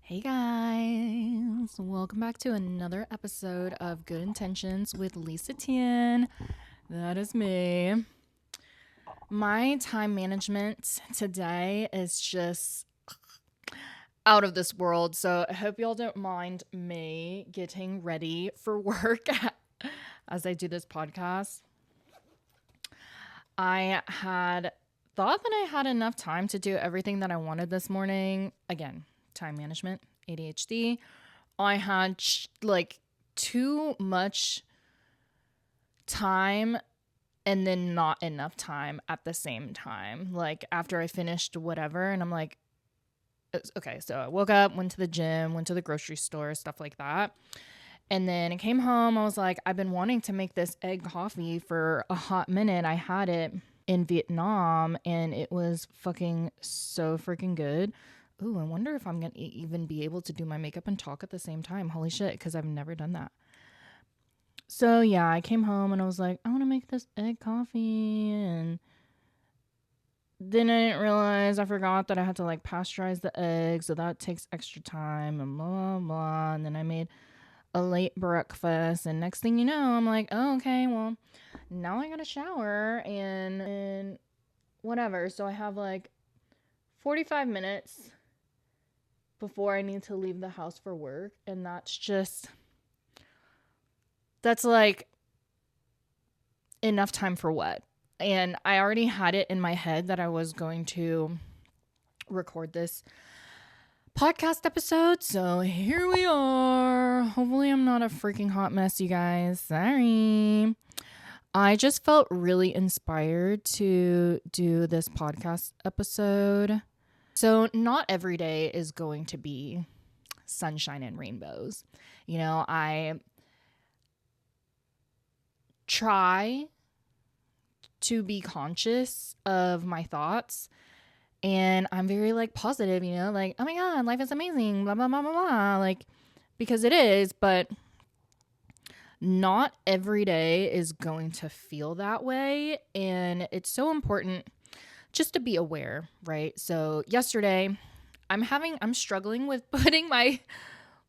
Hey guys, welcome back to another episode of Good Intentions with Lisa-Tien. That is me. My time management today is just out of this world, so I hope y'all don't mind me getting ready for work as I do this podcast. I had thought that I had enough time to do everything that I wanted this morning. Again, time management, ADHD. I had too much time and then not enough time at the same time. Like after I finished whatever, and I'm like, okay, so I woke up, went to the gym, went to the grocery store, stuff like that. And then I came home. I was like, I've been wanting to make this egg coffee for a hot minute. I had it in Vietnam and it was fucking so freaking good. Ooh, I wonder if I'm going to even be able to do my makeup and talk at the same time. Holy shit, because I've never done that. So yeah, I came home and I was like, I want to make this egg coffee. And then I didn't realize, I forgot that I had to like pasteurize the eggs. So that takes extra time and blah, blah, blah. And then I made a late breakfast. And next thing you know, I'm like, oh, okay, well, now I got to shower and whatever. So I have like 45 minutes before I need to leave the house for work. And that's like enough time for what? And I already had it in my head that I was going to record this podcast episode. So here we are. Hopefully I'm not a freaking hot mess, you guys. Sorry. I just felt really inspired to do this podcast episode. So not every day is going to be sunshine and rainbows. You know, I try to be conscious of my thoughts, and I'm very like positive, you know, like, oh my God, life is amazing, blah, blah, blah, blah, blah, like, because it is, but not every day is going to feel that way. And it's so important just to be aware, right? So yesterday I'm struggling with putting my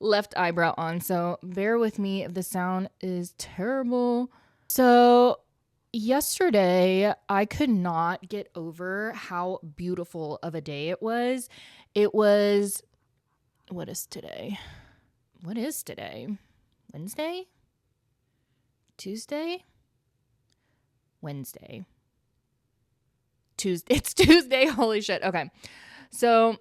left eyebrow on. So bear with me if the sound is terrible. So yesterday I could not get over how beautiful of a day it was. It was, what is today? Wednesday? Tuesday? Wednesday. Tuesday. It's Tuesday. Holy shit. Okay. So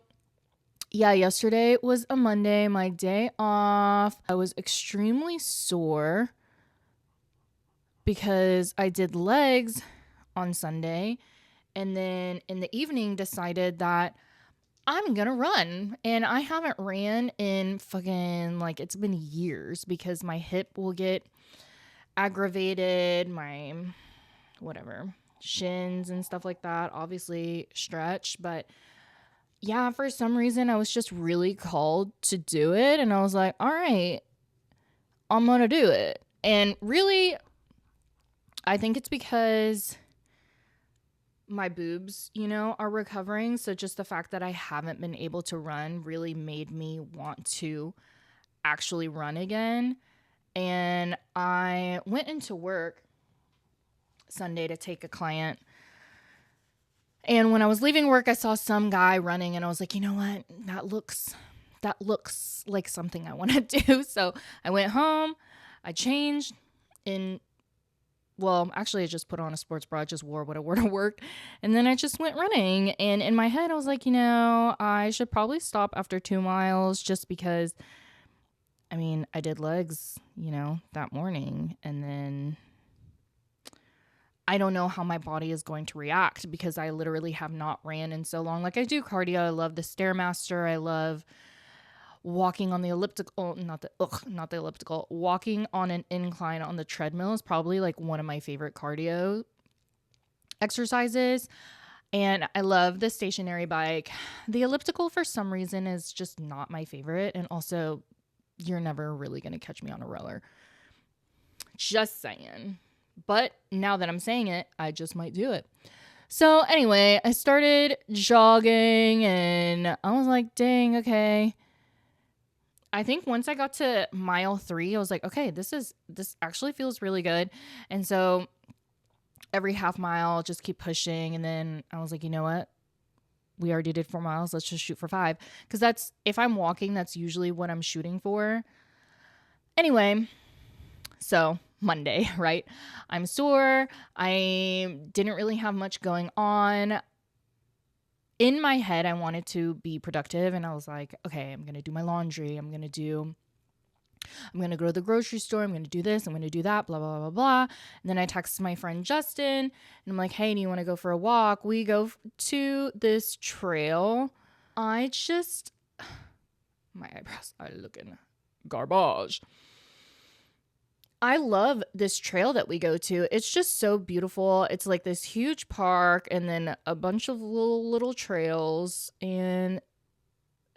yeah, yesterday was a Monday, my day off. I was extremely sore because I did legs on Sunday, and then in the evening decided that I'm gonna run. And I haven't ran in fucking, like, it's been years because my hip will get aggravated, my whatever, shins and stuff like that, obviously stretch. But yeah, for some reason I was just really called to do it, and I was like, all right, I'm gonna do it. And really, I think it's because my boobs, you know, are recovering. So just the fact that I haven't been able to run really made me want to actually run again. And I went into work Sunday to take a client. And when I was leaving work, I saw some guy running, and I was like, you know what? That looks like something I want to do. So I went home, I changed actually I just put on a sports bra, I just wore what I wore to work, and then I just went running. And in my head, I was like, you know, I should probably stop after 2 miles just because, I mean, I did legs, you know, that morning, and then I don't know how my body is going to react because I literally have not ran in so long. Like, I do cardio. I love the Stairmaster. I love walking on the elliptical, not the elliptical, walking on an incline on the treadmill is probably like one of my favorite cardio exercises. And I love the stationary bike. The elliptical, for some reason, is just not my favorite. And also, you're never really going to catch me on a roller. Just saying. But now that I'm saying it, I just might do it. So anyway, I started jogging and I was like, dang, okay. I think once I got to mile 3, I was like, okay, this actually feels really good. And so every half mile, just keep pushing. And then I was like, you know what? We already did 4 miles. Let's just shoot for 5. Because if I'm walking, that's usually what I'm shooting for. Anyway, so Monday, right? I'm sore. I didn't really have much going on. In my head, I wanted to be productive, and I was like, okay, I'm going to do my laundry. I'm going to go to the grocery store. I'm going to do this. I'm going to do that, blah, blah, blah, blah. And then I texted my friend Justin, and I'm like, hey, do you want to go for a walk? We go to this trail. My eyebrows are looking garbage. I love this trail that we go to. It's just so beautiful. It's like this huge park and then a bunch of little trails. And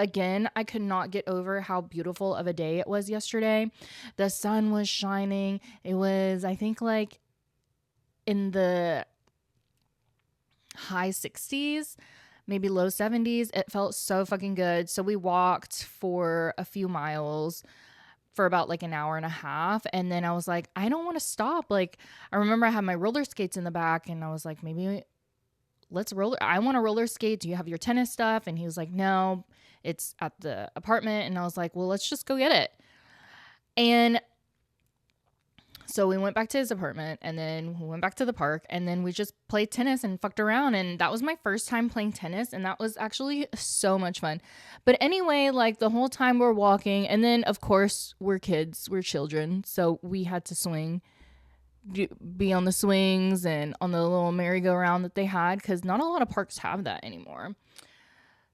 again, I could not get over how beautiful of a day it was yesterday. The sun was shining. It was, I think, like in the high 60s, maybe low 70s. It felt so fucking good. So we walked for a few miles for about like an hour and a half. And then I was like, I don't want to stop. Like, I remember I had my roller skates in the back and I was like, maybe I want to roller skate. Do you have your tennis stuff? And he was like, no, it's at the apartment. And I was like, well, let's just go get it. And so we went back to his apartment and then we went back to the park and then we just played tennis and fucked around. And that was my first time playing tennis. And that was actually so much fun. But anyway, like the whole time we're walking, and then of course we're kids, we're children. So we had to be on the swings and on the little merry-go-round that they had, because not a lot of parks have that anymore.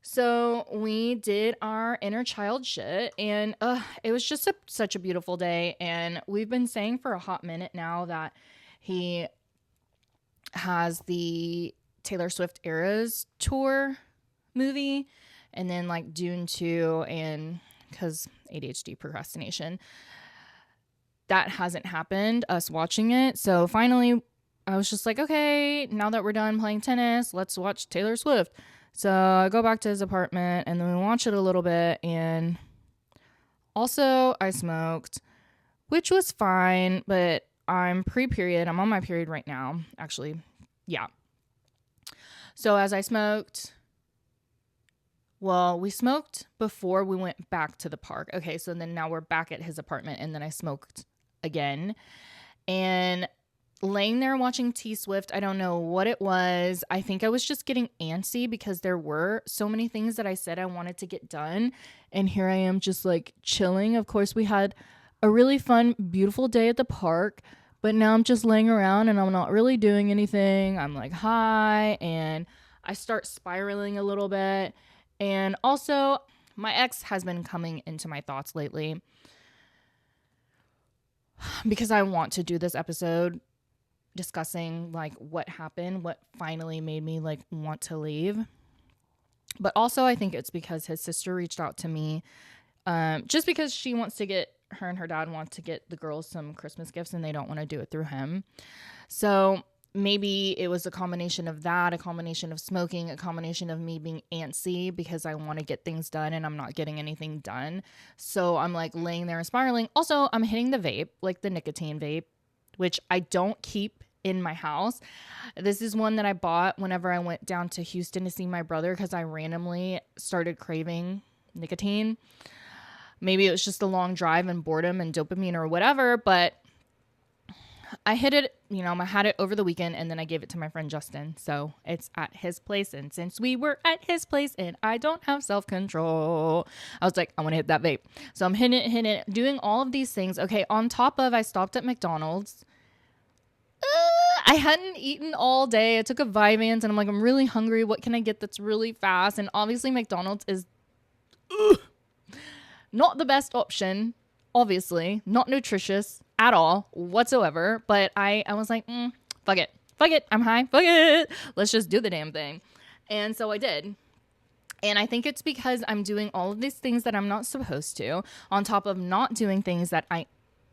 So we did our inner child shit, and it was just such a beautiful day. And we've been saying for a hot minute now that he has the Taylor Swift Eras tour movie, and then like Dune 2, and because ADHD procrastination, that hasn't happened, us watching it. So finally, I was just like, okay, now that we're done playing tennis, let's watch Taylor Swift. So I go back to his apartment and then we watch it a little bit. And also I smoked, which was fine, but I'm pre-period. I'm on my period right now, actually. Yeah. So as I smoked, well, we smoked before we went back to the park. Okay, so then now we're back at his apartment and then I smoked again. And laying there watching T Swift, I don't know what it was. I think I was just getting antsy because there were so many things that I said I wanted to get done. And here I am just like chilling. Of course, we had a really fun, beautiful day at the park. But now I'm just laying around and I'm not really doing anything. I'm like high and I start spiraling a little bit. And also, my ex has been coming into my thoughts lately because I want to do this episode discussing like what happened, what finally made me like want to leave. But also I think it's because his sister reached out to me just because her and her dad want to get the girls some Christmas gifts and they don't want to do it through him. So maybe it was a combination of that, a combination of smoking, a combination of me being antsy because I want to get things done and I'm not getting anything done. So I'm like laying there and spiraling. Also, I'm hitting the vape, like the nicotine vape, which I don't keep in my house. This is one that I bought whenever I went down to Houston to see my brother because I randomly started craving nicotine. Maybe it was just a long drive and boredom and dopamine or whatever, but I hit it, I had it over the weekend and then I gave it to my friend Justin. So it's at his place. And since we were at his place and I don't have self-control, I was like, I want to hit that vape. So I'm hitting it, doing all of these things. Okay. On top of, I stopped at McDonald's. I hadn't eaten all day. I took a Vyvanse and I'm like, I'm really hungry. What can I get that's really fast? And obviously McDonald's is not the best option. Obviously not nutritious at all whatsoever. But I was like, fuck it. I'm high. Fuck it. Let's just do the damn thing. And so I did. And I think it's because I'm doing all of these things that I'm not supposed to, on top of not doing things that I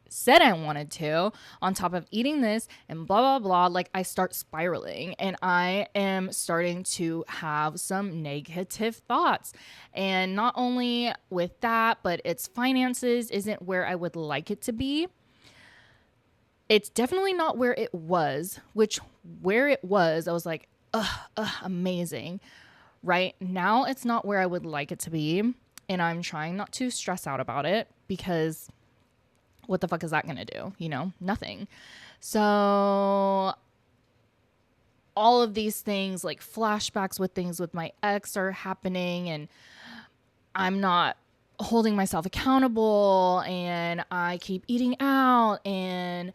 said I wanted to, on top of eating this and blah, blah, blah. Like, I start spiraling and I am starting to have some negative thoughts. And not only with that, but its finances isn't where I would like it to be. It's definitely not where it was, which where it was, I was like, amazing. Right now, it's not where I would like it to be. And I'm trying not to stress out about it because what the fuck is that going to do? You know, nothing. So all of these things, like flashbacks with things with my ex, are happening, and I'm not holding myself accountable, and I keep eating out, and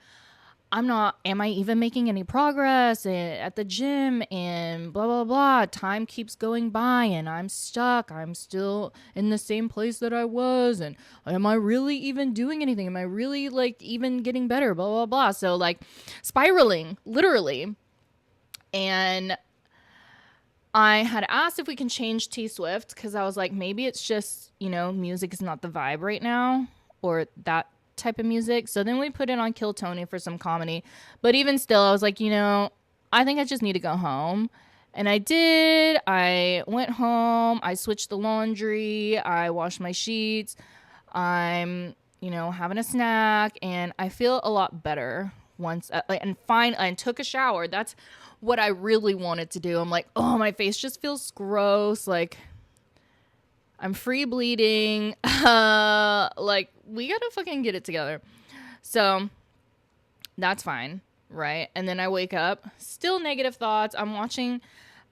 am I even making any progress at the gym, and blah, blah, blah. Time keeps going by and I'm stuck. I'm still in the same place that I was. And am I really even doing anything? Am I really like even getting better? Blah, blah, blah. So like spiraling, literally. And I had asked if we can change T-Swift because I was like, maybe it's just, you know, music is not the vibe right now, or that type of music. So then we put it on Kill Tony for some comedy. But even still, I was like, you know, I think I just need to go home. And I did. I went home. I switched the laundry. I washed my sheets. I'm, you know, having a snack. And I feel a lot better once. And took a shower. That's what I really wanted to do. I'm like, oh, my face just feels gross. Like, I'm free bleeding. Like, we gotta fucking get it together. So that's fine, right? And then I wake up, still negative thoughts. I'm watching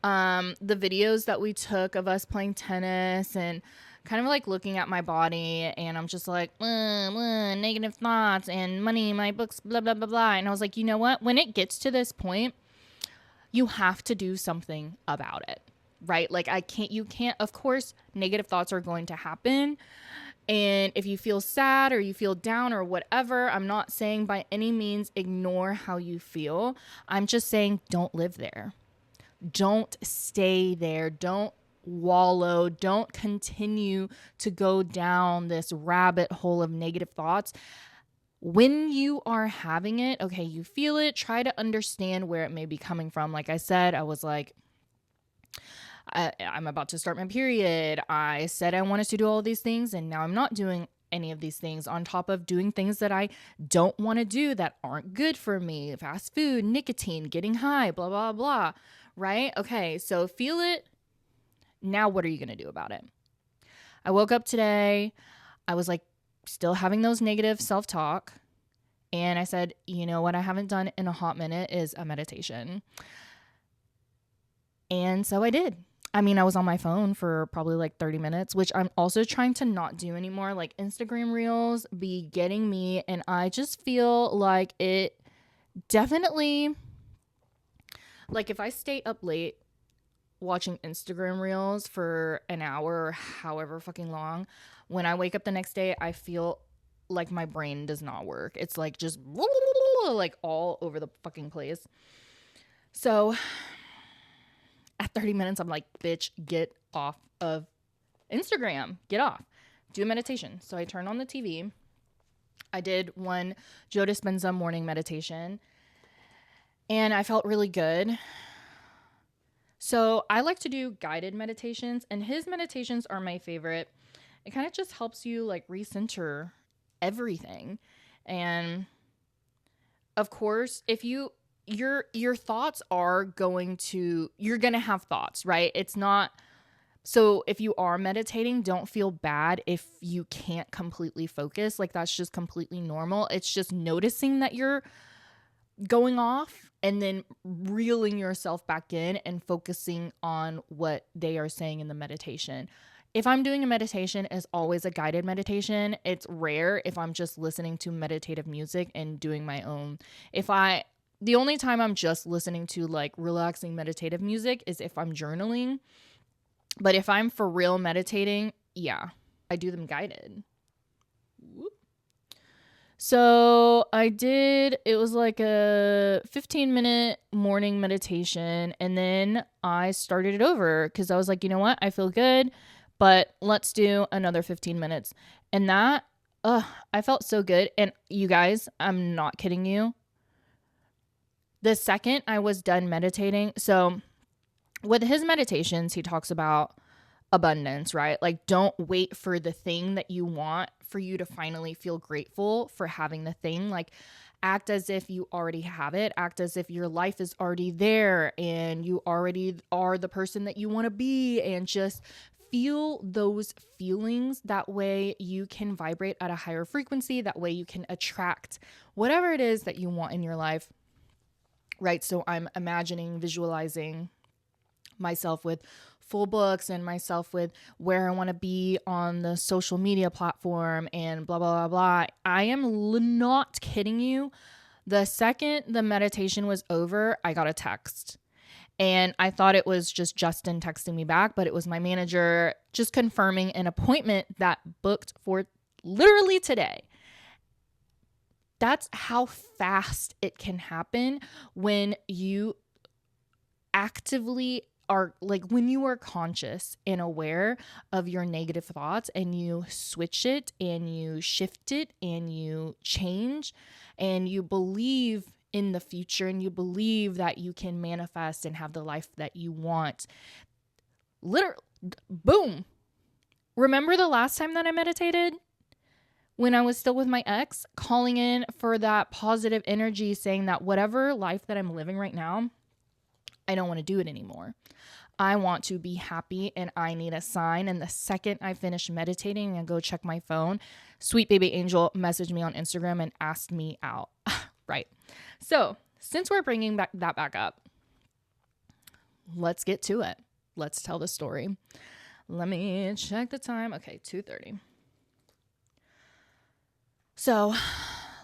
the videos that we took of us playing tennis and kind of like looking at my body, and I'm just like, negative thoughts and money, my books, blah, blah, blah, blah. And I was like, you know what? When it gets to this point, you have to do something about it. Right? Like you can't, of course, negative thoughts are going to happen. And if you feel sad or you feel down or whatever, I'm not saying by any means ignore how you feel. I'm just saying don't live there. Don't stay there. Don't wallow. Don't continue to go down this rabbit hole of negative thoughts. When you are having it, okay, you feel it, try to understand where it may be coming from. Like I said, I was like, I'm about to start my period. I said I wanted to do all these things, and now I'm not doing any of these things, on top of doing things that I don't want to do that aren't good for me. Fast food, nicotine, getting high, blah, blah, blah. Right? Okay, so feel it. Now what are you going to do about it? I woke up today. I was like still having those negative self-talk. And I said, you know what I haven't done in a hot minute is a meditation. And so I did. I mean, I was on my phone for probably like 30 minutes, which I'm also trying to not do anymore. Like Instagram reels be getting me, and I just feel like it definitely, like if I stay up late watching Instagram reels for an hour or however fucking long, when I wake up the next day, I feel like my brain does not work. It's like just like all over the fucking place. So at 30 minutes, I'm like, bitch, get off of Instagram. Get off. Do a meditation. So I turned on the TV. I did one Joe Dispenza morning meditation, and I felt really good. So I like to do guided meditations, and his meditations are my favorite. It kind of just helps you like recenter everything. And of course, if your thoughts are you're going to have thoughts, right? It's not, so if you are meditating, don't feel bad if you can't completely focus. Like that's just completely normal. It's just noticing that you're going off and then reeling yourself back in and focusing on what they are saying in the meditation. If I'm doing a meditation, it's always a guided meditation. It's rare if I'm just listening to meditative music and doing my own. The only time I'm just listening to like relaxing meditative music is if I'm journaling. But if I'm for real meditating, yeah, I do them guided. Whoop. So it was like a 15-minute morning meditation, and then I started it over because I was like, you know what? I feel good, but let's do another 15 minutes. And that I felt so good. And you guys, I'm not kidding you. The second I was done meditating, so with his meditations, he talks about abundance, right? Like, don't wait for the thing that you want for you to finally feel grateful for having the thing. Like, act as if you already have it, act as if your life is already there and you already are the person that you want to be, and just feel those feelings. That way you can vibrate at a higher frequency. That way you can attract whatever it is that you want in your life, right? So I'm imagining, visualizing myself with full books and myself with where I want to be on the social media platform and blah, blah, blah, blah. I am not kidding you. The second the meditation was over, I got a text. And I thought it was just Justin texting me back, but it was my manager just confirming an appointment that booked for literally today. That's how fast it can happen when you actively are, like, when you are conscious and aware of your negative thoughts and you switch it and you shift it and you change and you believe in the future and you believe that you can manifest and have the life that you want. Literally, boom. Remember the last time that I meditated? When I was still with my ex, calling in for that positive energy, saying that whatever life that I'm living right now, I don't want to do it anymore. I want to be happy and I need a sign. And the second I finish meditating and go check my phone, sweet baby angel messaged me on Instagram and asked me out. Right. So since we're bringing that back up, let's get to it. Let's tell the story. Let me check the time. Okay, 2:30. So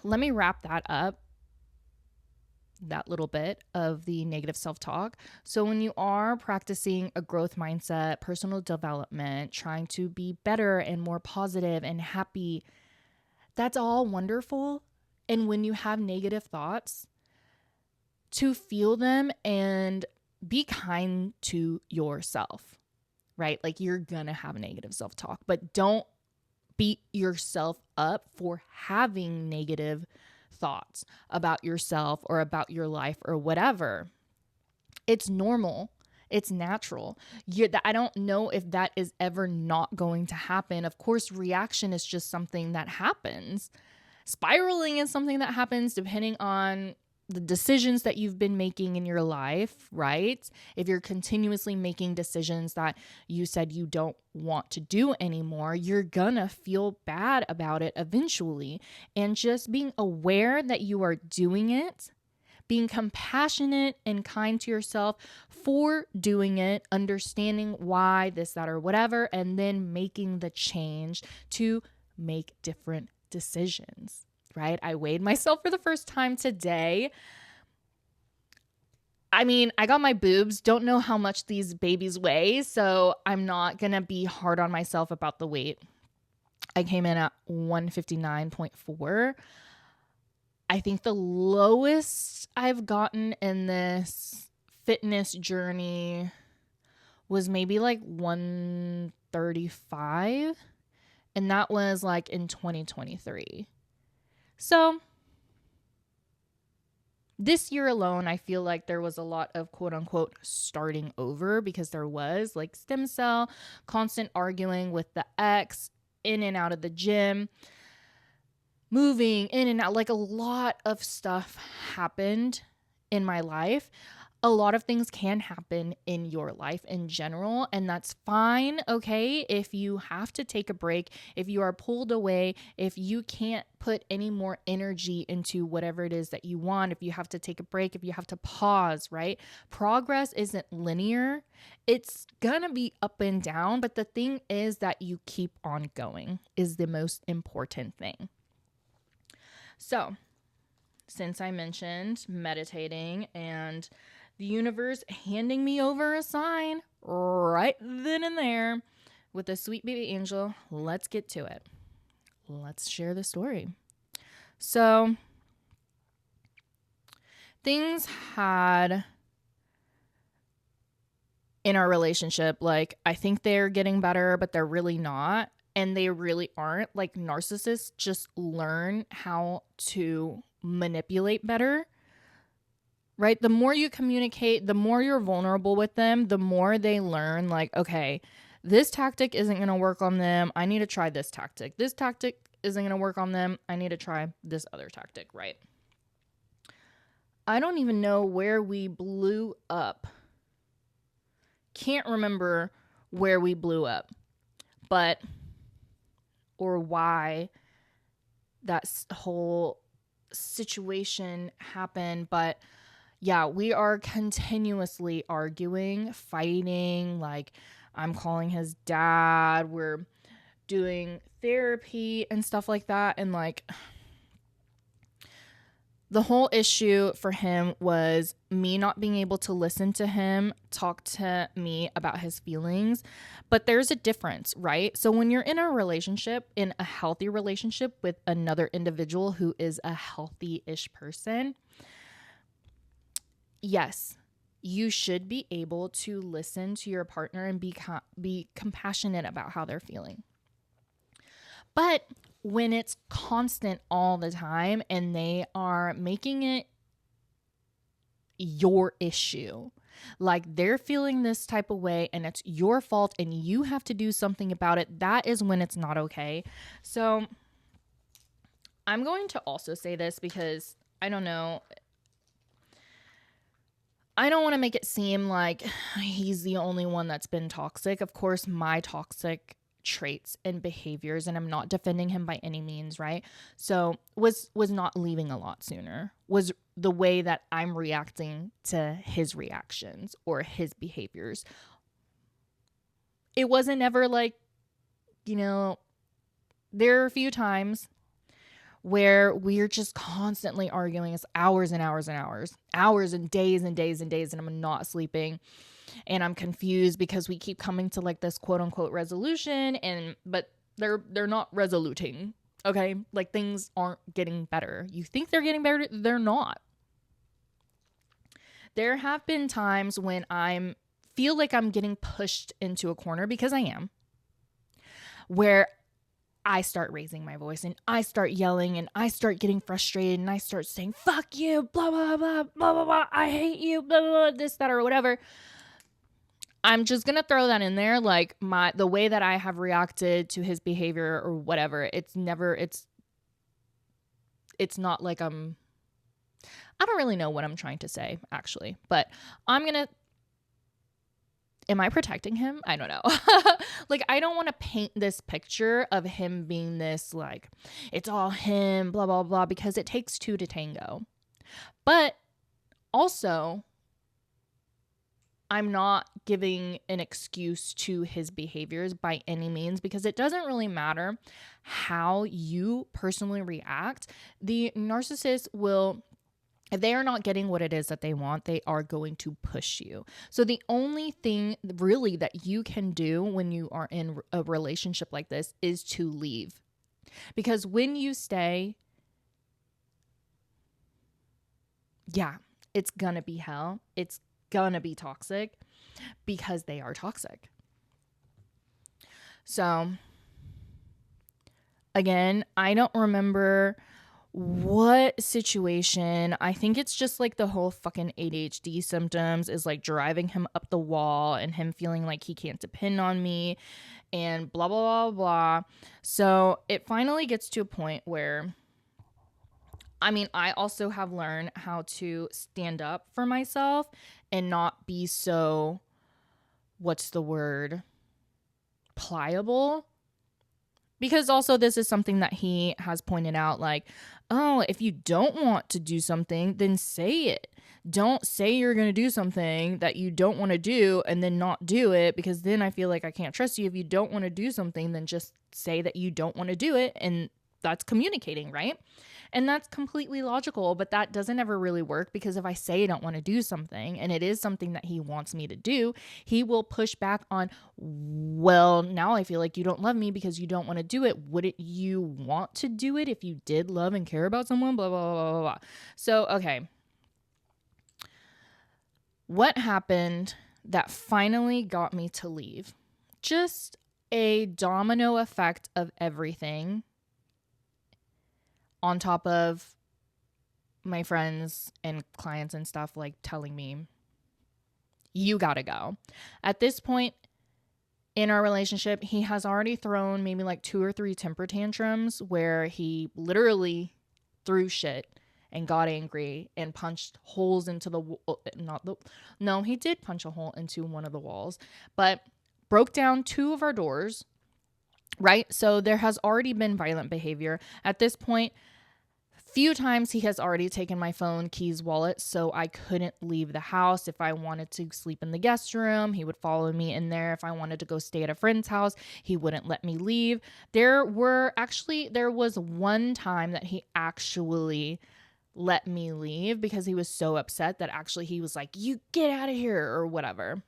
let me wrap that up, that little bit of the negative self-talk. So when you are practicing a growth mindset, personal development, trying to be better and more positive and happy, that's all wonderful. And when you have negative thoughts, to feel them and be kind to yourself, right? Like, you're gonna have negative self-talk, but don't beat yourself up for having negative thoughts about yourself or about your life or whatever. It's normal. It's natural. I don't know if that is ever not going to happen. Of course, reaction is just something that happens. Spiraling is something that happens depending on the decisions that you've been making in your life, right? If you're continuously making decisions that you said you don't want to do anymore, you're gonna feel bad about it eventually. And just being aware that you are doing it, being compassionate and kind to yourself for doing it, understanding why, this, that, or whatever, and then making the change to make different decisions. Right? I weighed myself for the first time today. I mean, I got my boobs. Don't know how much these babies weigh, so I'm not going to be hard on myself about the weight. I came in at 159.4. I think the lowest I've gotten in this fitness journey was maybe like 135, and that was like in 2023. So this year alone, I feel like there was a lot of quote unquote starting over, because there was like stem cell, constant arguing with the ex, in and out of the gym, moving in and out. Like, a lot of stuff happened in my life. A lot of things can happen in your life in general, and that's fine, okay? If you have to take a break, if you are pulled away, if you can't put any more energy into whatever it is that you want, if you have to take a break, if you have to pause, right? Progress isn't linear. It's gonna be up and down, but the thing is that you keep on going is the most important thing. So, since I mentioned meditating and the universe handing me over a sign right then and there with a sweet baby angel, let's get to it. Let's share the story. So, things had in our relationship, like, I think they're getting better, but they're really not. and they really aren't. Like, narcissists just learn how to manipulate better, right? The more you communicate, the more you're vulnerable with them, the more they learn, like, okay, this tactic isn't going to work on them. I need to try this tactic. This tactic isn't going to work on them. I need to try this other tactic, right? I don't even know where we blew up. Can't remember where we blew up, but, or why that whole situation happened. But yeah, we are continuously arguing, fighting. Like, I'm calling his dad. We're doing therapy and stuff like that. And like, the whole issue for him was me not being able to listen to him talk to me about his feelings. But there's a difference, right? So when you're in a relationship, in a healthy relationship with another individual who is a healthy-ish person, yes, you should be able to listen to your partner and be compassionate about how they're feeling. But when it's constant all the time and they are making it your issue, like they're feeling this type of way and it's your fault and you have to do something about it, that is when it's not okay. So I'm going to also say this because I don't know. I don't want to make it seem like he's the only one that's been toxic. Of course, my toxic traits and behaviors, and I'm not defending him by any means, right? So was not leaving a lot sooner, was the way that I'm reacting to his reactions or his behaviors. It wasn't ever like, there are a few times where we're just constantly arguing. It's hours and hours and hours and days and days and days, and I'm not sleeping. And I'm confused because we keep coming to like this quote unquote resolution, but they're not resoluting. Okay. Like, things aren't getting better. You think they're getting better. They're not. There have been times when I feel like I'm getting pushed into a corner, because I am, where I start raising my voice and I start yelling and I start getting frustrated and I start saying, fuck you, blah, blah, blah, blah, blah, blah, I hate you, blah, blah, blah, this, that, or whatever. I'm just going to throw that in there. Like, the way that I have reacted to his behavior or whatever, it's not like I don't really know what I'm trying to say, actually, but am I protecting him? I don't know. Like, I don't want to paint this picture of him being this, like, it's all him, blah, blah, blah, because it takes two to tango. But also, I'm not giving an excuse to his behaviors by any means, because it doesn't really matter how you personally react. The narcissist will, if they are not getting what it is that they want, they are going to push you. So the only thing really that you can do when you are in a relationship like this is to leave. Because when you stay, yeah, it's gonna be hell. It's gonna be toxic because they are toxic. So again, I don't remember what situation. I think it's just like the whole fucking ADHD symptoms is like driving him up the wall and him feeling like he can't depend on me and blah, blah, blah, blah. So it finally gets to a point where, I also have learned how to stand up for myself and not be so, what's the word, pliable. Because also this is something that he has pointed out, like, oh, if you don't want to do something, then say it. Don't say you're going to do something that you don't want to do and then not do it, because then I feel like I can't trust you. If you don't want to do something, then just say that you don't want to do it, and that's communicating, right? And that's completely logical, but that doesn't ever really work, because if I say I don't want to do something and it is something that he wants me to do, he will push back on, well, now I feel like you don't love me because you don't want to do it. Wouldn't you want to do it if you did love and care about someone? Blah, blah, blah, blah, blah. So, okay. What happened that finally got me to leave? Just a domino effect of everything on top of my friends and clients and stuff like telling me, you gotta go. At this point in our relationship, he has already thrown maybe like 2 or 3 temper tantrums where he literally threw shit and got angry and punched holes into no, he did punch a hole into one of the walls, but broke down 2 of our doors, right? So there has already been violent behavior. At this point, few times he has already taken my phone, keys, wallet, so I couldn't leave the house. If I wanted to sleep in the guest room, he would follow me in there. If I wanted to go stay at a friend's house, he wouldn't let me leave. There was one time that he actually let me leave because he was so upset that actually he was like, you get out of here or whatever.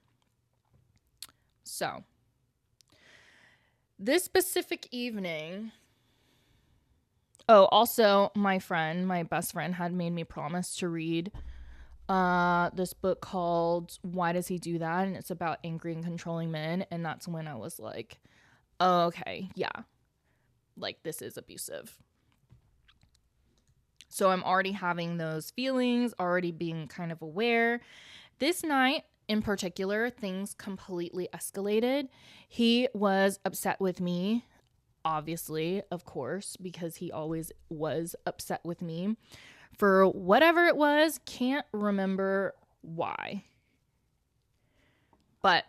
So this specific evening, also my best friend had made me promise to read this book called Why Does He Do That? And it's about angry and controlling men. And that's when I was like, oh, okay, yeah, like this is abusive. So I'm already having those feelings, already being kind of aware. This night in particular, things completely escalated. He was upset with me, obviously, of course, because he always was upset with me for whatever it was. Can't remember why. But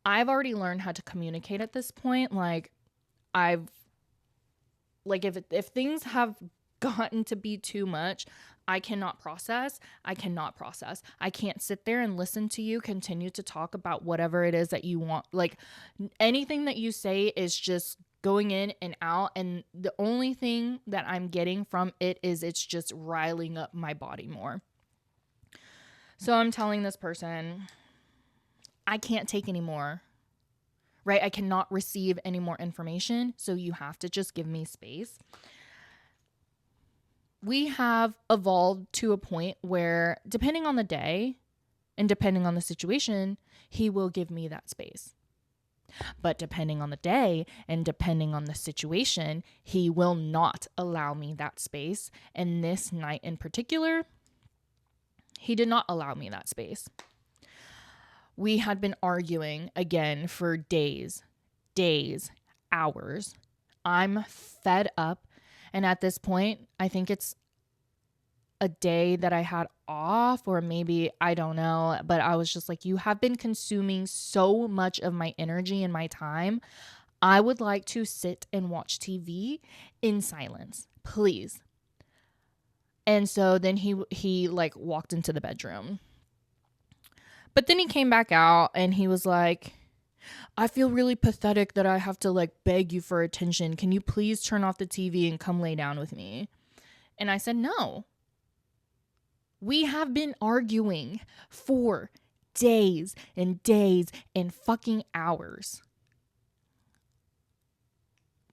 I've already learned how to communicate at this point. If things have gotten to be too much, I cannot process. I can't sit there and listen to you continue to talk about whatever it is that you want. Like, anything that you say is just going in and out. And the only thing that I'm getting from it is it's just riling up my body more. So I'm telling this person, I can't take any more, right? I cannot receive any more information. So you have to just give me space. We have evolved to a point where, depending on the day and depending on the situation, he will give me that space. But depending on the day and depending on the situation, he will not allow me that space. And this night in particular, he did not allow me that space. We had been arguing again for days, hours. I'm fed up. And at this point, I think it's a day that I had off, or maybe, I don't know, but I was just like, you have been consuming so much of my energy and my time. I would like to sit and watch TV in silence, please. And so then he like walked into the bedroom. But then he came back out and he was like, I feel really pathetic that I have to like beg you for attention. Can you please turn off the TV and come lay down with me? And I said, no. We have been arguing for days and fucking hours.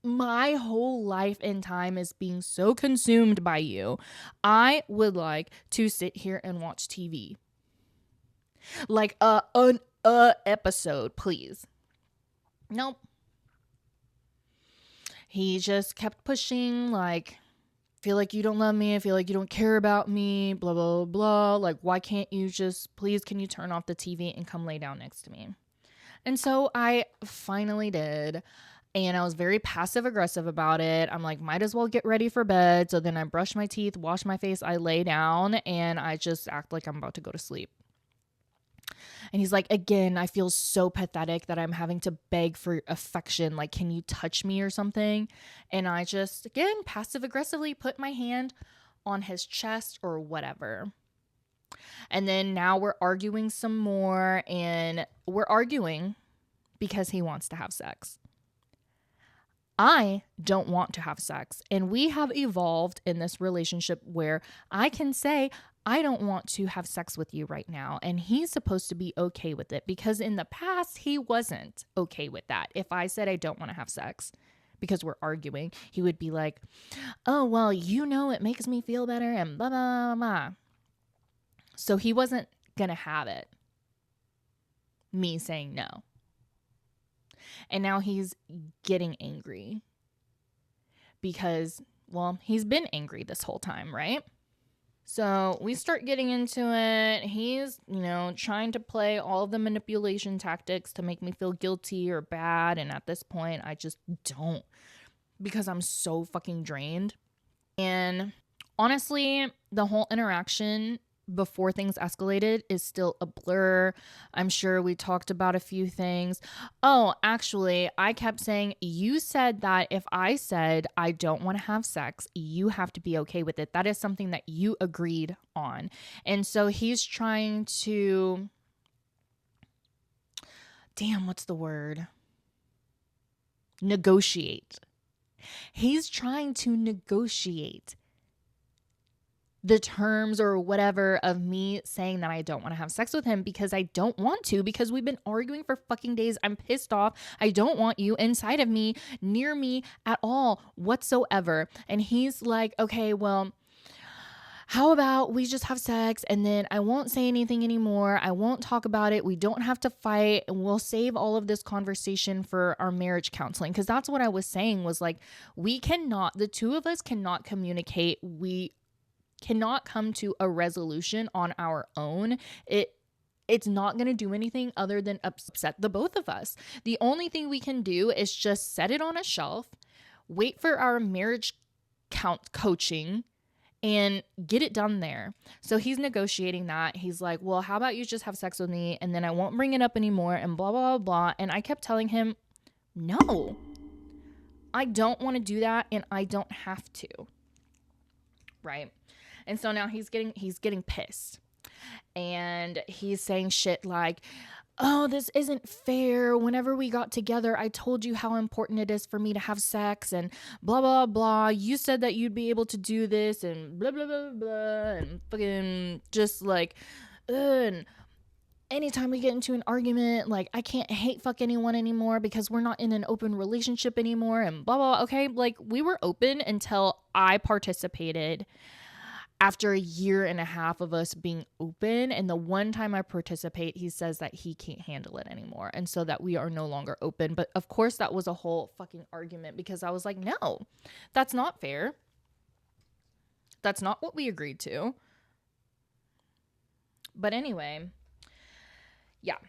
My whole life and time is being so consumed by you. I would like to sit here and watch TV. Like an episode, please. Nope. He just kept pushing, like, feel like you don't love me, I feel like you don't care about me, blah, blah, blah. Like, why can't you just, please, can you turn off the TV and come lay down next to me? And so I finally did. And I was very passive aggressive about it. I'm like, might as well get ready for bed. So then I brush my teeth, wash my face, I lay down, and I just act like I'm about to go to sleep. And he's like, again, I feel so pathetic that I'm having to beg for affection. Like, can you touch me or something? And I just, again, passive aggressively put my hand on his chest or whatever. And then now we're arguing some more, and we're arguing because he wants to have sex. I don't want to have sex. And we have evolved in this relationship where I can say, I don't want to have sex with you right now. And he's supposed to be okay with it, because in the past, he wasn't okay with that. If I said I don't want to have sex because we're arguing, he would be like, oh, well, you know, it makes me feel better and blah, blah, blah, blah. So he wasn't going to have it. Me saying no. And now he's getting angry because, well, he's been angry this whole time, right? So we start getting into it. He's, trying to play all of the manipulation tactics to make me feel guilty or bad. And at this point, I just don't, because I'm so fucking drained. And honestly, the whole interaction before things escalated is still a blur. I'm sure we talked about a few things. Oh, actually, I kept saying, you said that if I said I don't want to have sex, you have to be okay with it. That is something that you agreed on. And so he's trying to, what's the word? Negotiate. He's trying to negotiate the terms or whatever of me saying that I don't want to have sex with him because I don't want to, because we've been arguing for fucking days. I'm pissed off. I don't want you inside of me, near me at all whatsoever. And he's like, okay, well, how about we just have sex and then I won't say anything anymore. I won't talk about it. We don't have to fight, and we'll save all of this conversation for our marriage counseling. Because that's what I was saying, was like, the two of us cannot communicate. We cannot come to a resolution on our own. It's not going to do anything other than upset the both of us. The only thing we can do is just set it on a shelf, wait for our marriage coaching, and get it done there. So he's negotiating that. He's like, well, how about you just have sex with me and then I won't bring it up anymore and blah, blah, blah, blah. And I kept telling him, no, I don't want to do that and I don't have to. Right? And so now he's getting pissed. And he's saying shit like, oh, this isn't fair. Whenever we got together, I told you how important it is for me to have sex and blah, blah, blah. You said that you'd be able to do this and blah, blah, blah, blah. And fucking just like, and anytime we get into an argument, like, I can't hate fuck anyone anymore because we're not in an open relationship anymore and blah, blah. Okay, like, we were open until I participated after a year and a half of us being open. And the one time I participate, he says that he can't handle it anymore. And so that we are no longer open. But of course, that was a whole fucking argument because I was like, no, that's not fair. That's not what we agreed to. But anyway, yeah.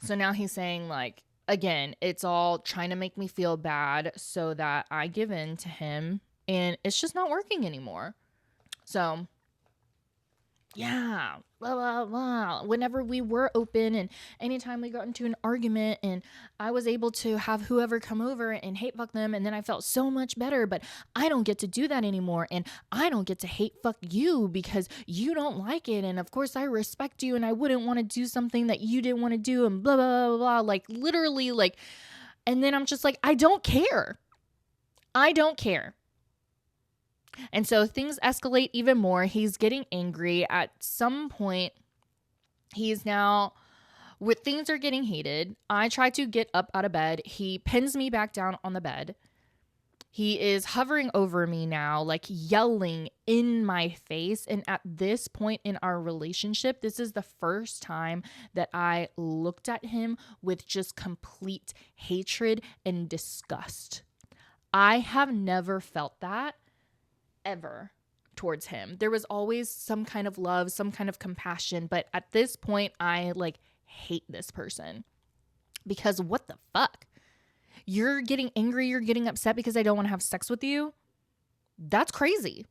So now he's saying, like, again, it's all trying to make me feel bad so that I give in to him. And it's just not working anymore. So, yeah, blah, blah, blah. Whenever we were open and anytime we got into an argument and I was able to have whoever come over and hate fuck them, and then I felt so much better, but I don't get to do that anymore, and I don't get to hate fuck you because you don't like it, and of course I respect you and I wouldn't want to do something that you didn't want to do, and blah, blah, blah, blah, like, literally, like, and then I'm just like, I don't care. I don't care. And so things escalate even more. He's getting angry. At some point, things are getting heated. I try to get up out of bed. He pins me back down on the bed. He is hovering over me now, like yelling in my face. And at this point in our relationship, this is the first time that I looked at him with just complete hatred and disgust. I have never felt that ever towards him. There was always some kind of love, some kind of compassion, but at this point I like hate this person because what the fuck? You're getting angry, you're getting upset because I don't want to have sex with you? That's crazy.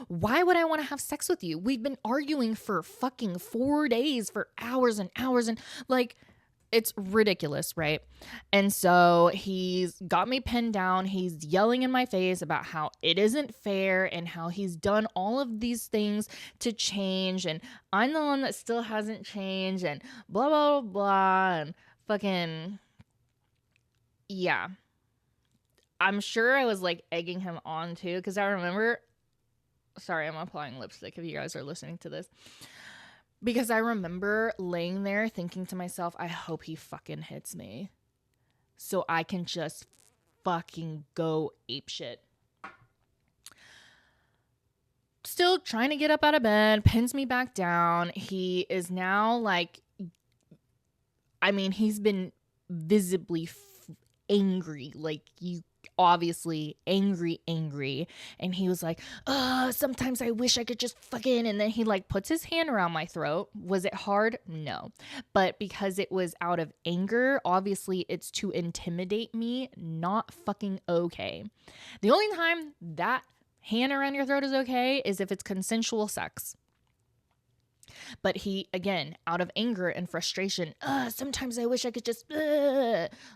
Why would I want to have sex with you? We've been arguing for fucking 4 days, for hours and hours, and like, it's ridiculous, right? And so he's got me pinned down. He's yelling in my face about how it isn't fair and how he's done all of these things to change. And I'm the one that still hasn't changed and blah, blah, blah. And fucking, yeah. I'm sure I was like egging him on too. Because I remember, sorry, I'm applying lipstick if you guys are listening to this. Because I remember laying there thinking to myself, I hope he fucking hits me so I can just fucking go apeshit. Still trying to get up out of bed, pins me back down. He is now like, I mean, he's been visibly angry, like you obviously angry. And he was like, sometimes I wish I could just fucking, and then he like puts his hand around my throat. Was it hard? No. But because it was out of anger, obviously it's to intimidate me. Not fucking okay. The only time that hand around your throat is okay is if it's consensual sex. But he, again, out of anger and frustration, sometimes I wish I could just,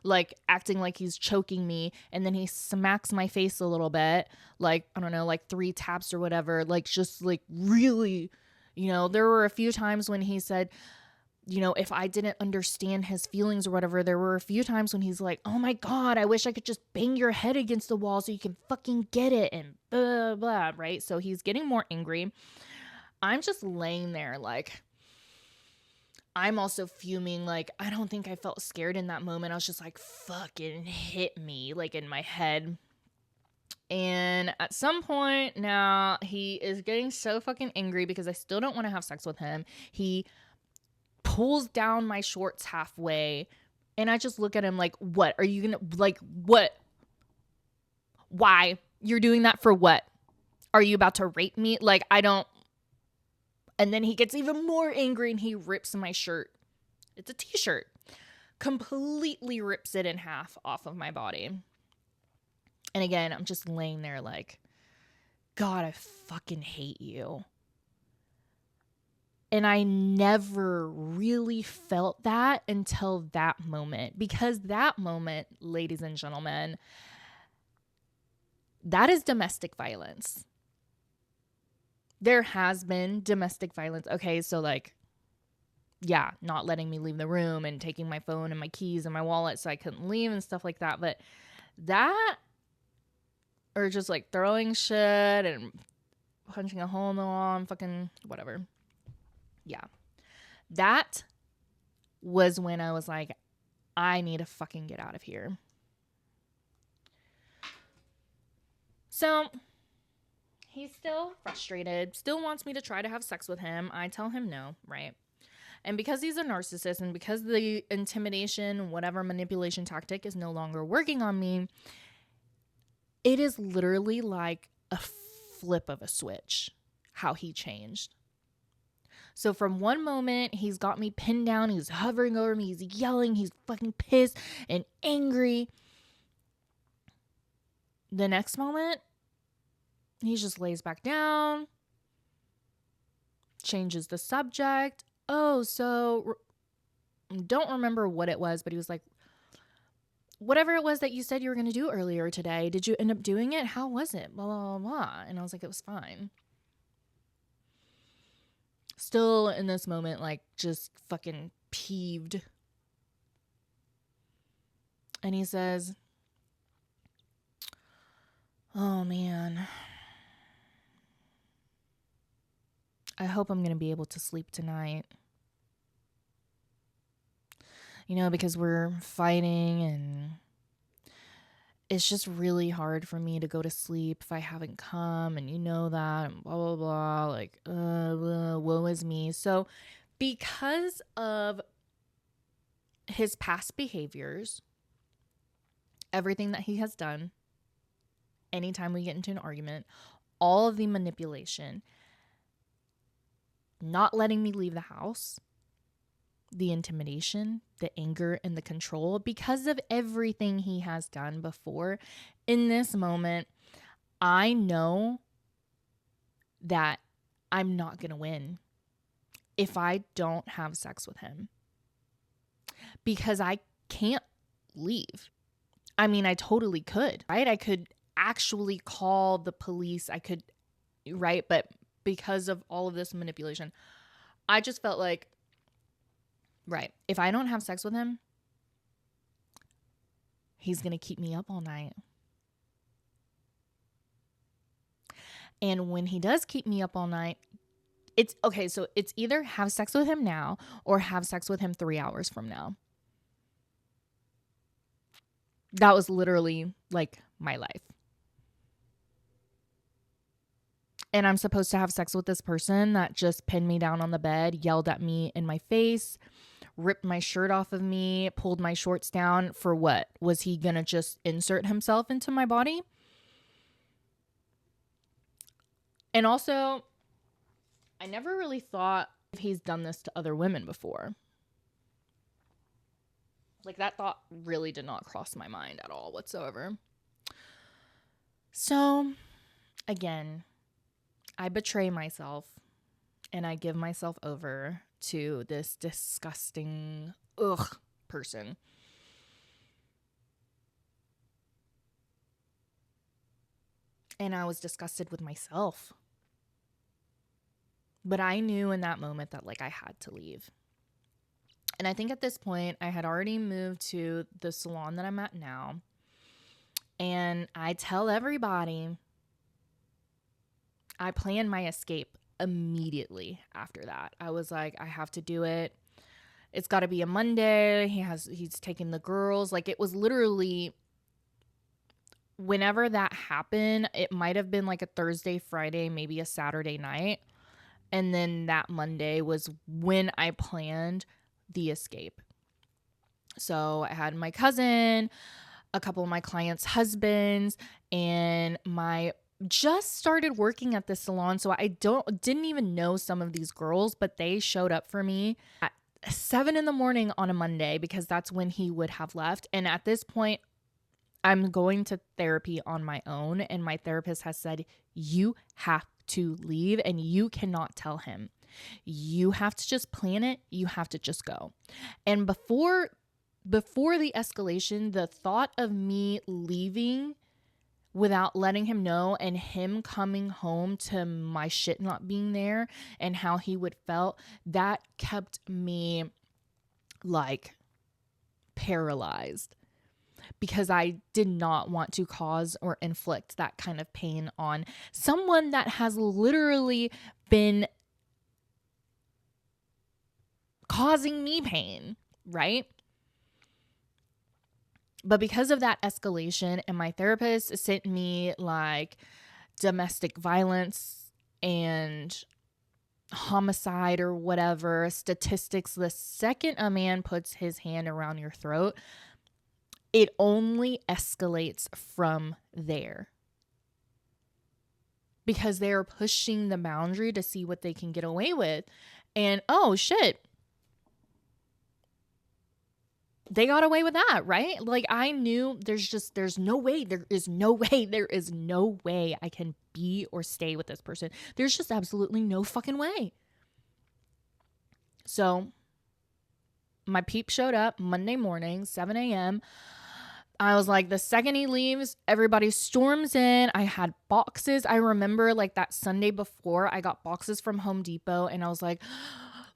like acting like he's choking me. And then he smacks my face a little bit, like, I don't know, like 3 taps or whatever, like just like really, there were a few times when he said, if I didn't understand his feelings or whatever, there were a few times when he's like, oh my God, I wish I could just bang your head against the wall so you can fucking get it and blah, blah, right? So he's getting more angry. I'm just laying there like, I'm also fuming. Like, I don't think I felt scared in that moment. I was just like, fucking hit me, like in my head. And at some point now, he is getting so fucking angry because I still don't want to have sex with him. He pulls down my shorts halfway, and I just look at him like, what? Are you gonna, like, what? Why? You're doing that for what? Are you about to rape me? Like, I don't. And then he gets even more angry and he rips my shirt. It's a t-shirt. Completely rips it in half off of my body. And again, I'm just laying there like, God, I fucking hate you. And I never really felt that until that moment. Because that moment, ladies and gentlemen, that is domestic violence. There has been domestic violence. Okay, so like, yeah, not letting me leave the room and taking my phone and my keys and my wallet so I couldn't leave and stuff like that. But that, or just like throwing shit and punching a hole in the wall and fucking whatever. Yeah. That was when I was like, I need to fucking get out of here. So he's still frustrated, still wants me to try to have sex with him. I tell him no, right? And because he's a narcissist and because the intimidation, whatever manipulation tactic is no longer working on me, it is literally like a flip of a switch how he changed. So from one moment, he's got me pinned down, he's hovering over me, he's yelling, he's fucking pissed and angry. The next moment, he just lays back down, changes the subject. Oh, so don't remember what it was, but he was like, whatever it was that you said you were going to do earlier today, did you end up doing it? How was it? Blah, blah, blah, blah. And I was like, it was fine. Still in this moment, like just fucking peeved. And he says, oh man, I hope I'm going to be able to sleep tonight. Because we're fighting and it's just really hard for me to go to sleep if I haven't come, and that, and blah, blah, blah, like, woe is me. So because of his past behaviors, everything that he has done, anytime we get into an argument, all of the manipulation, not letting me leave the house, the intimidation, the anger, and the control, because of everything he has done before, in this moment, I know that I'm not going to win if I don't have sex with him. Because I can't leave. I mean, I totally could, right? I could actually call the police. I could, right? But because of all of this manipulation, I just felt like, right, if I don't have sex with him, he's going to keep me up all night. And when he does keep me up all night, it's okay. So it's either have sex with him now or have sex with him 3 hours from now. That was literally like my life. And I'm supposed to have sex with this person that just pinned me down on the bed, yelled at me in my face, ripped my shirt off of me, pulled my shorts down. For what? Was he gonna just insert himself into my body? And also, I never really thought if he's done this to other women before. Like, that thought really did not cross my mind at all whatsoever. So, again, I betray myself and I give myself over to this disgusting, person. And I was disgusted with myself. But I knew in that moment that, like, I had to leave. And I think at this point, I had already moved to the salon that I'm at now. And I tell everybody, I plan my escape immediately after that. I was like, I have to do it. It's got to be a Monday. He's taking the girls. Like, it was literally, whenever that happened, it might have been like a Thursday, Friday, maybe a Saturday night. And then that Monday was when I planned the escape. So I had my cousin, a couple of my clients' husbands, and my just started working at the salon. So I didn't even know some of these girls, but they showed up for me at 7 a.m. on a Monday because that's when he would have left. And at this point, I'm going to therapy on my own. And my therapist has said, you have to leave and you cannot tell him. You have to just plan it. You have to just go. And before the escalation, the thought of me leaving without letting him know and him coming home to my shit not being there and how he would felt, that kept me like paralyzed. Because I did not want to cause or inflict that kind of pain on someone that has literally been causing me pain, right? But because of that escalation, and my therapist sent me like domestic violence and homicide or whatever statistics, the second a man puts his hand around your throat, it only escalates from there. Because they're pushing the boundary to see what they can get away with. And oh shit, they got away with that, right? Like, I knew there is no way I can be or stay with this person. There's just absolutely no fucking way. So my peep showed up Monday morning, 7 a.m. I was like, the second he leaves, everybody storms in. I had boxes. I remember like that Sunday before, I got boxes from Home Depot and I was like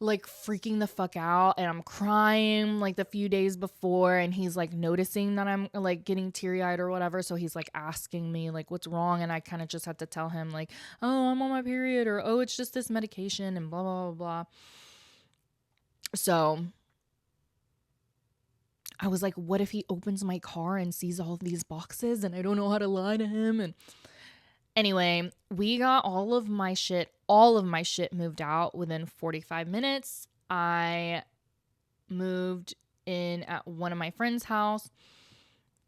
freaking the fuck out. And I'm crying like the few days before. And he's like noticing that I'm like getting teary eyed or whatever. So he's like asking me like, what's wrong? And I kind of just had to tell him like, oh, I'm on my period, or, oh, it's just this medication and blah, blah, blah, blah. So I was like, what if he opens my car and sees all of these boxes and I don't know how to lie to him? And anyway, we got all of my shit moved out within 45 minutes. I moved in at one of my friend's house.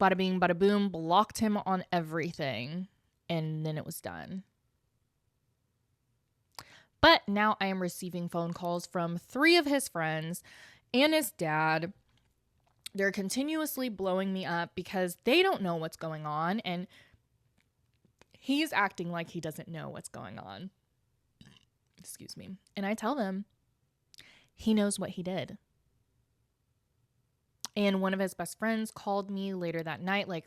Bada bing, bada boom, blocked him on everything. And then it was done. But now I am receiving phone calls from 3 of his friends and his dad. They're continuously blowing me up because they don't know what's going on. And he's acting like he doesn't know what's going on. Excuse me. And I tell them he knows what he did. And one of his best friends called me later that night. Like,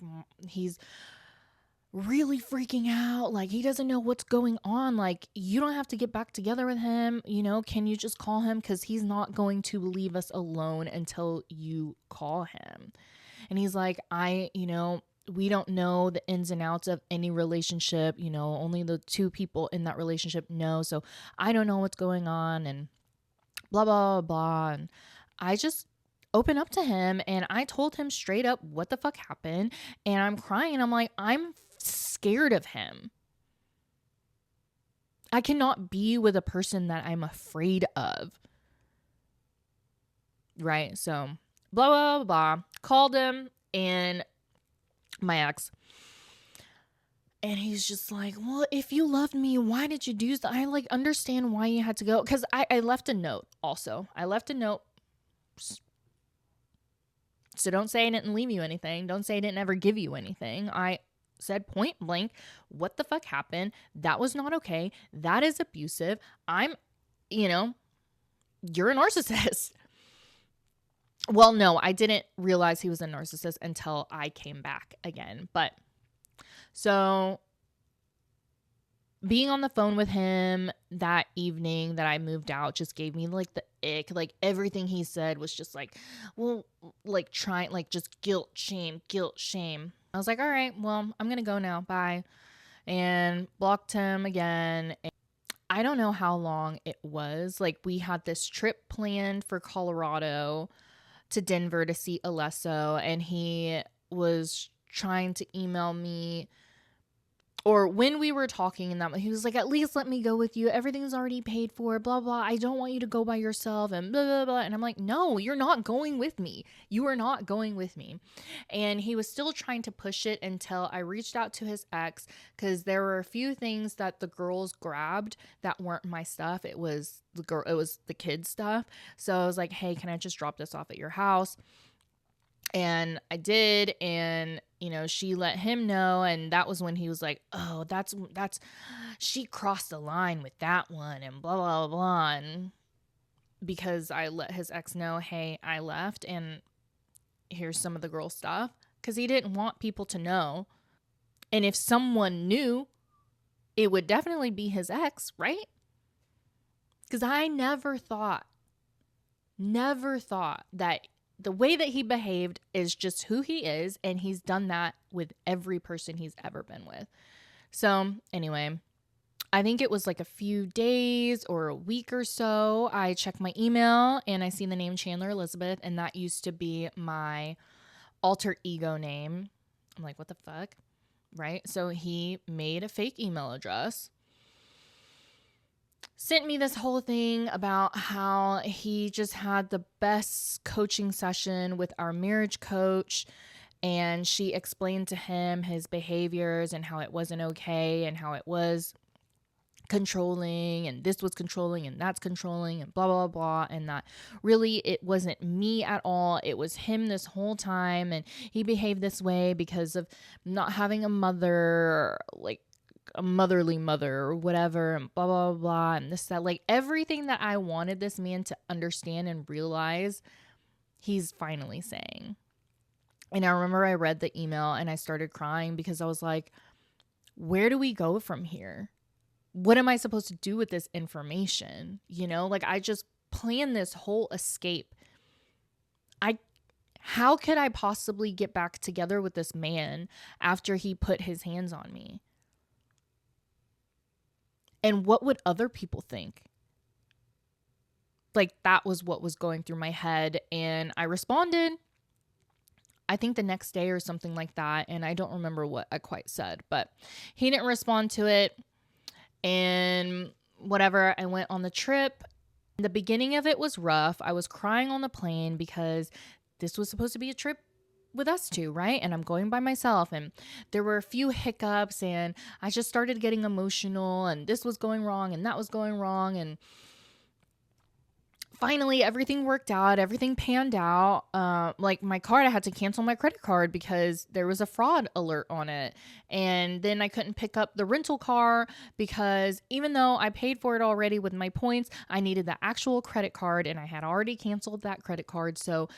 he's really freaking out. Like, he doesn't know what's going on. Like, you don't have to get back together with him. You know, can you just call him? Because he's not going to leave us alone until you call him. And he's like, we don't know the ins and outs of any relationship. You know, only the 2 people in that relationship know. So I don't know what's going on and blah, blah, blah, blah. And I just open up to him and I told him straight up what the fuck happened. And I'm crying. I'm like, I'm scared of him. I cannot be with a person that I'm afraid of. right? So blah, blah, blah, blah. Called him and my ex. And he's just like, well, if you loved me, why did you do that? I like understand why you had to go. Because I left a note also. I left a note. So don't say I didn't leave you anything. Don't say I didn't ever give you anything. I said point blank, what the fuck happened? That was not okay. That is abusive. You're a narcissist. Well, no, I didn't realize he was a narcissist until I came back again. But so being on the phone with him that evening that I moved out just gave me like the ick. Like everything he said was just like, well, like trying, like just guilt, shame. I was like, all right, well, I'm going to go now. Bye. And blocked him again. And I don't know how long it was. Like we had this trip planned for Colorado to Denver to see Alesso, and he was trying to email me, or when we were talking in that, he was like, at least let me go with you. Everything's already paid for, blah, blah. I don't want you to go by yourself and blah, blah, blah. And I'm like, no, you're not going with me. You are not going with me. And he was still trying to push it until I reached out to his ex, because there were a few things that the girls grabbed that weren't my stuff. It was the kids' stuff. So I was like, hey, can I just drop this off at your house? And I did, and she let him know, and that was when he was like, oh, that's she crossed the line with that one, and blah blah blah blah. And because I let his ex know, hey, I left, and here's some of the girl stuff, because he didn't want people to know. And if someone knew, it would definitely be his ex, right? Because I never thought that the way that he behaved is just who he is, and he's done that with every person he's ever been with. So anyway, I think it was like a few days or a week or so, I checked my email and I see the name Chandler Elizabeth, and that used to be my alter ego name. I'm like, what the fuck? Right? So he made a fake email address, sent me this whole thing about how he just had the best coaching session with our marriage coach, and she explained to him his behaviors and how it wasn't okay, and how it was controlling, and this was controlling, and that's controlling, and blah blah blah, and that really it wasn't me at all, it was him this whole time, and he behaved this way because of not having a mother, like a motherly mother or whatever, and blah blah blah, and this, that, like everything that I wanted this man to understand and realize, he's finally saying. And I remember I read the email and I started crying, because I was like, where do we go from here? What am I supposed to do with this information? Like I just planned this whole escape. How could I possibly get back together with this man after he put his hands on me? And what would other people think? Like that was what was going through my head. And I responded, I think the next day or something like that. And I don't remember what I quite said, but he didn't respond to it. And whatever, I went on the trip. The beginning of it was rough. I was crying on the plane because this was supposed to be a trip with us two, right? And I'm going by myself, and there were a few hiccups, and I just started getting emotional, and this was going wrong and that was going wrong, and finally everything worked out, everything panned out. Like my card, I had to cancel my credit card because there was a fraud alert on it, and then I couldn't pick up the rental car because even though I paid for it already with my points, I needed the actual credit card, and I had already canceled that credit card, so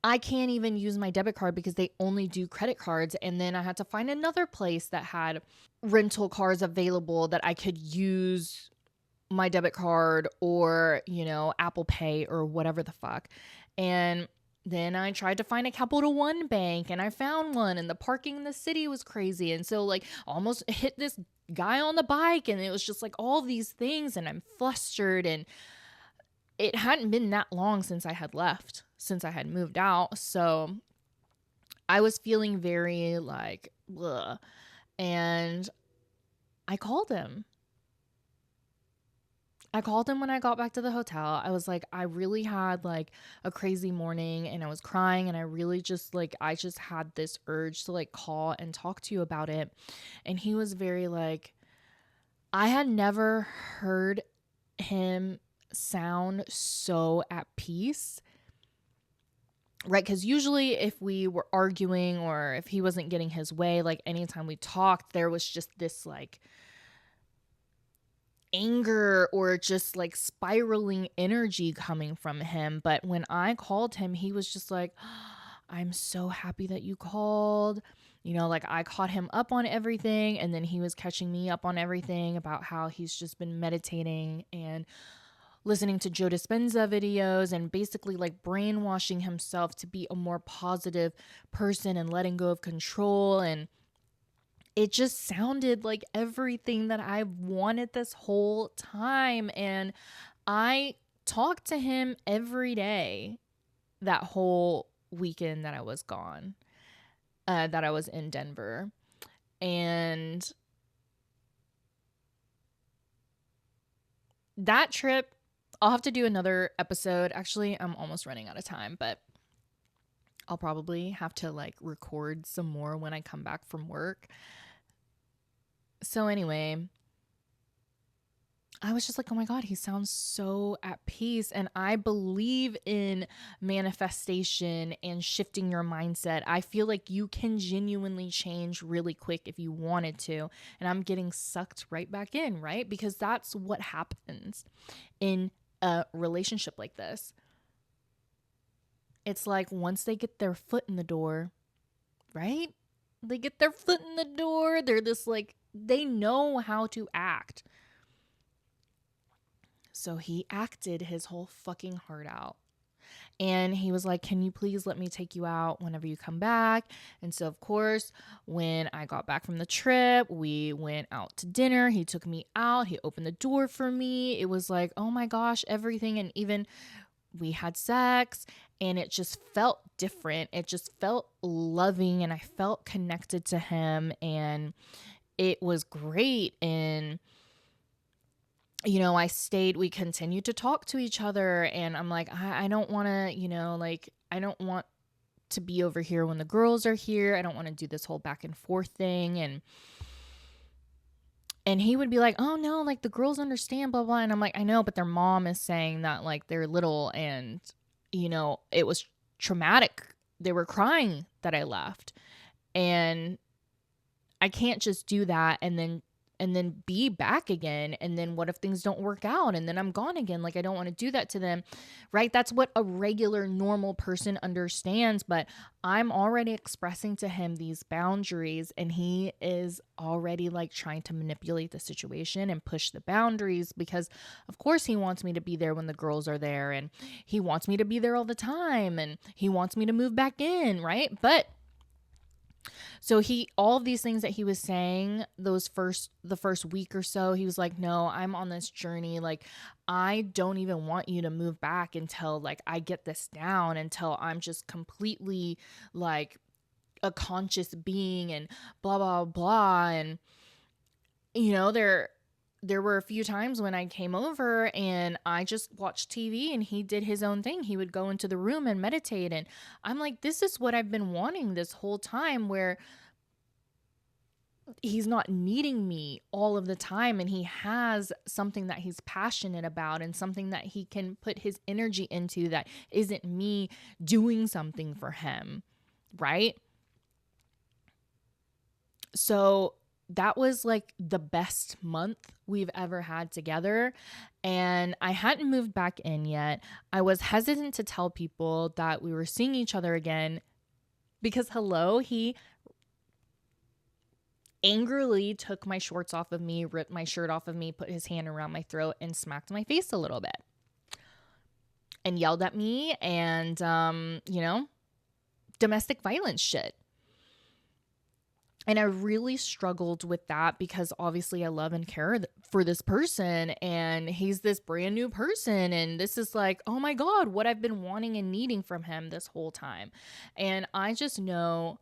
I can't even use my debit card because they only do credit cards. And then I had to find another place that had rental cars available that I could use my debit card or, Apple Pay or whatever the fuck. And then I tried to find a Capital One bank, and I found one, and the parking in the city was crazy. And so like almost hit this guy on the bike, and it was just like all these things, and I'm flustered, and it hadn't been that long since I had left, since I had moved out. So I was feeling very like, ugh. And I called him. I called him when I got back to the hotel. I was like, I really had like a crazy morning and I was crying and I really just like, I just had this urge to like call and talk to you about it. And he was very like, I had never heard him sound so at peace. Right? Because usually if we were arguing or if he wasn't getting his way, like anytime we talked, there was just this like anger or just like spiraling energy coming from him. But when I called him, he was just like, I'm so happy that you called. You know, like I caught him up on everything and then he was catching me up on everything about how he's just been meditating and listening to Joe Dispenza videos and basically like brainwashing himself to be a more positive person and letting go of control. And it just sounded like everything that I've wanted this whole time. And I talked to him every day that whole weekend that I was gone, that I was in Denver. And that trip, I'll have to do another episode. Actually, I'm almost running out of time, but I'll probably have to like record some more when I come back from work. So anyway, I was just like, oh my God, he sounds so at peace. And I believe in manifestation and shifting your mindset. I feel like you can genuinely change really quick if you wanted to. And I'm getting sucked right back in, right? Because that's what happens in a relationship like this. It's like once they get their foot in the door, right? They get their foot in the door. They're this like, they know how to act. So he acted his whole fucking heart out. And he was like, can you please let me take you out whenever you come back? And so, of course, when I got back from the trip, we went out to dinner. He took me out. He opened the door for me. It was like, oh my gosh, everything. And even we had sex and it just felt different. It just felt loving and I felt connected to him and it was great. And you know, we continued to talk to each other and I'm like, I don't want to, you know, like, I don't want to be over here when the girls are here. I don't want to do this whole back and forth thing. And he would be like, oh no, like the girls understand, blah, blah. And I'm like, I know, but their mom is saying that like they're little and, you know, it was traumatic. They were crying that I left. And I can't just do that and then be back again. And then what if things don't work out and then I'm gone again? Like I don't want to do that to them, right? That's what a regular normal person understands. But I'm already expressing to him these boundaries and he is already like trying to manipulate the situation and push the boundaries because of course he wants me to be there when the girls are there and he wants me to be there all the time and he wants me to move back in, right? But so all of these things that he was saying the first week or so, he was like, no, I'm on this journey. Like, I don't even want you to move back until like I get this down, until I'm just completely like a conscious being and blah, blah, blah. And, you know, there were a few times when I came over and I just watched TV and he did his own thing. He would go into the room and meditate. And I'm like, this is what I've been wanting this whole time, where he's not needing me all of the time and he has something that he's passionate about and something that he can put his energy into that isn't me doing something for him, right? So that was like the best month we've ever had together. And I hadn't moved back in yet. I was hesitant to tell people that we were seeing each other again because he angrily took my shorts off of me, ripped my shirt off of me, put his hand around my throat and smacked my face a little bit and yelled at me and, you know, domestic violence shit. And I really struggled with that because obviously I love and care for this person and he's this brand new person. And this is like, oh my God, what I've been wanting and needing from him this whole time. And I just know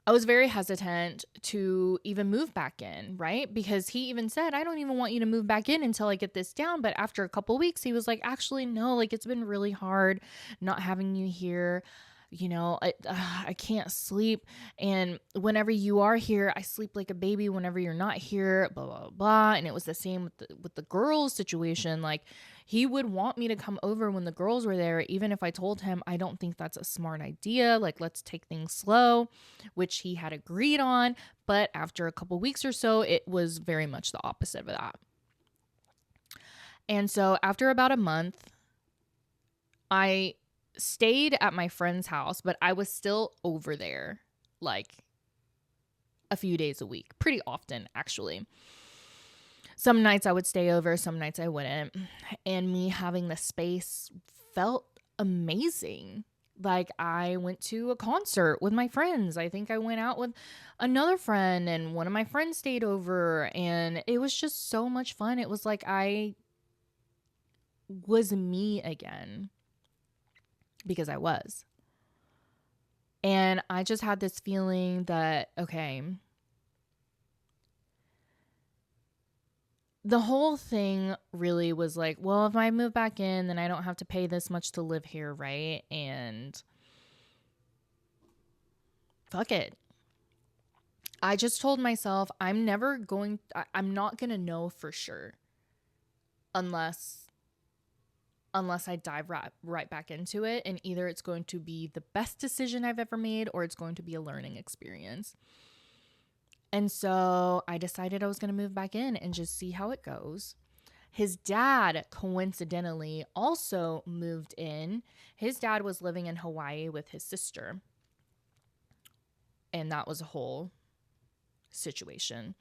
I was very hesitant to even move back in, right? Because he even said, I don't even want you to move back in until I get this down. But after a couple weeks, he was like, actually, no, like it's been really hard not having you here. I can't sleep. And whenever you are here, I sleep like a baby. Whenever you're not here, blah, blah, blah. And it was the same with the girls situation. Like, he would want me to come over when the girls were there, even if I told him, I don't think that's a smart idea. Like, let's take things slow, which he had agreed on. But after a couple weeks or so, it was very much the opposite of that. And so after about a month, I stayed at my friend's house, but I was still over there like a few days a week, pretty often, actually. Some nights I would stay over, some nights I wouldn't. And me having the space felt amazing. Like, I went to a concert with my friends. I think I went out with another friend, and one of my friends stayed over, and it was just so much fun. It was like I was me again, because I was. And I just had this feeling that, okay, the whole thing really was like, well, if I move back in, then I don't have to pay this much to live here, right? And fuck it. I just told myself I'm not going to know for sure unless I dive right back into it. And either it's going to be the best decision I've ever made, or it's going to be a learning experience. And so I decided I was going to move back in and just see how it goes. His dad, coincidentally, also moved in. His dad was living in Hawaii with his sister. And that was a whole situation.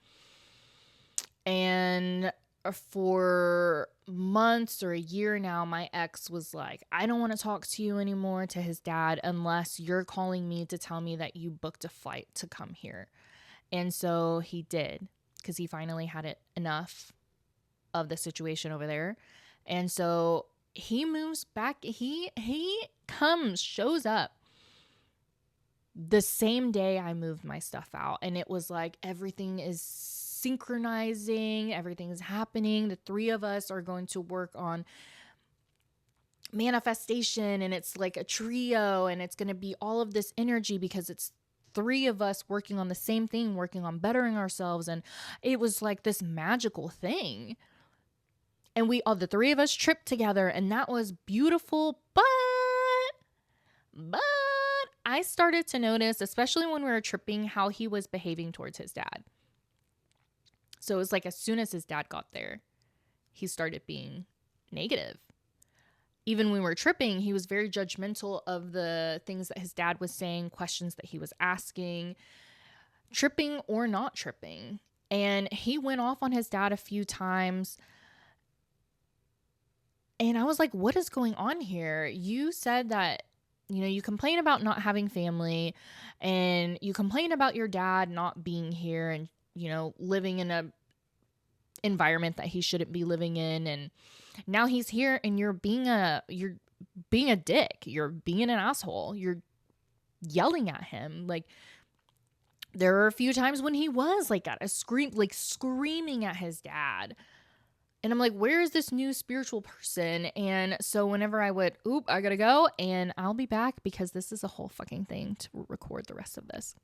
And for months or a year now, my ex was like, I don't want to talk to you anymore, to his dad, unless you're calling me to tell me that you booked a flight to come here. And so he did, because he finally had enough of the situation over there. And so he moves back. He shows up the same day I moved my stuff out. And it was like everything is synchronizing. Everything is happening. The three of us are going to work on manifestation. And it's like a trio. And it's going to be all of this energy, because it's three of us working on the same thing, working on bettering ourselves. And it was like this magical thing. And the three of us tripped together, and that was beautiful. But I started to notice, especially when we were tripping, how he was behaving towards his dad. So it was like as soon as his dad got there, he started being negative. Even when we were tripping, he was very judgmental of the things that his dad was saying, questions that he was asking, tripping or not tripping. And he went off on his dad a few times. And I was like, what is going on here? You said that, you complain about not having family, and you complain about your dad not being here and, living in a environment that he shouldn't be living in. And now he's here, and you're being a dick. You're being an asshole. You're yelling at him. Like, there were a few times when he was like screaming at his dad. And I'm like, where is this new spiritual person? And so whenever I would, I gotta go, and I'll be back, because this is a whole fucking thing to record the rest of this.